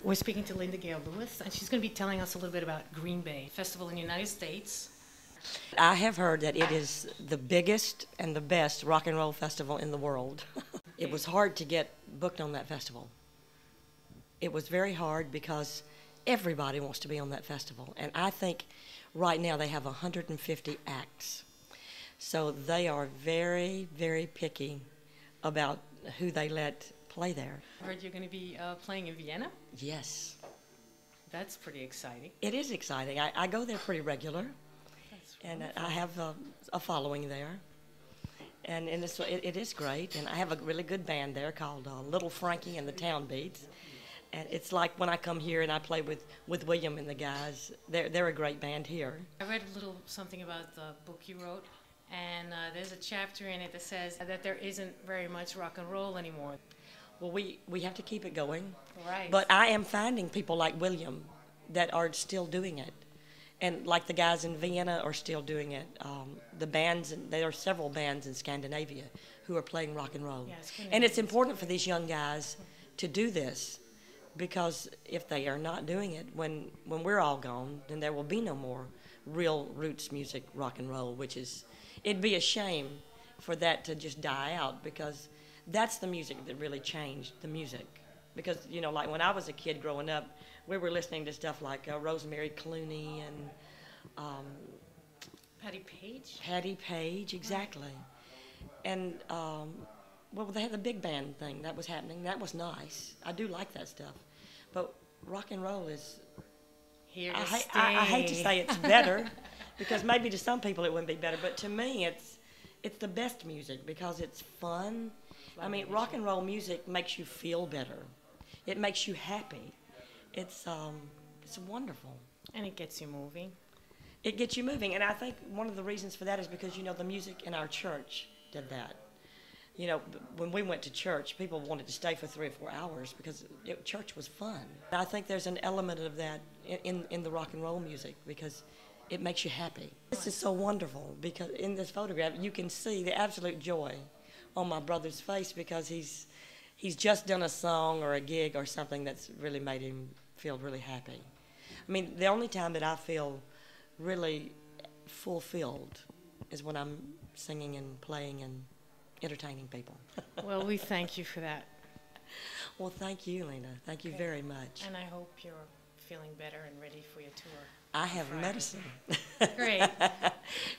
We're speaking to Linda Gale Lewis, and she's going to be telling us a little bit about Green Bay Festival in the United States. I have heard that it is the biggest and the best rock and roll festival in the world. It was hard to get booked on that festival. It was very hard because everybody wants to be on that festival. And I think right now they have 150 acts. So they are very, very picky about who they let play there. I heard you're going to be playing in Vienna? Yes. That's pretty exciting. It is exciting. I go there pretty regular. And Wonderful. I have a following there. And it is great. And I have a really good band there called Little Frankie and the Town Beats. And it's like when I come here and I play with William and the guys, they're a great band here. I read a little something about the book you wrote, and there's a chapter in it that says that there isn't very much rock and roll anymore. Well, we have to keep it going. Right. But I am finding people like William that are still doing it. And like the guys in Vienna are still doing it. The bands, there are several bands in Scandinavia who are playing rock and roll. Yeah, and it's important for these young guys to do this, because if they are not doing it, when we're all gone, then there will be no more real roots music, rock and roll, it'd be a shame for that to just die out, because that's the music that really changed the music. Because, like when I was a kid growing up, we were listening to stuff like Rosemary Clooney and Patti Page? Patti Page, exactly. And, well, they had the big band thing that was happening. That was nice. I do like that stuff. But rock and roll is... Here I to stay. I hate to say it's better, because maybe to some people it wouldn't be better, but to me it's the best music because it's fun. I mean, rock and roll music makes you feel better. It makes you happy. It's wonderful. And it gets you moving. It gets you moving, and I think one of the reasons for that is because, the music in our church did that. When we went to church, people wanted to stay for 3 or 4 hours because church was fun. And I think there's an element of that in the rock and roll music because it makes you happy. This is so wonderful because in this photograph you can see the absolute joy on my brother's face because he's just done a song or a gig or something that's really made him feel really happy. I mean, the only time that I feel really fulfilled is when I'm singing and playing and entertaining people. Well, we thank you for that. Well, thank you, Lena. Thank you very much. And I hope you're feeling better and ready for your tour. I have medicine. Great.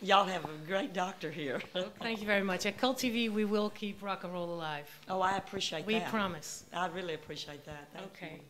Y'all have a great doctor here. Thank you very much. At Cult TV, we will keep rock and roll alive. Oh, I appreciate that. We promise. I really appreciate that. Thank you. Okay.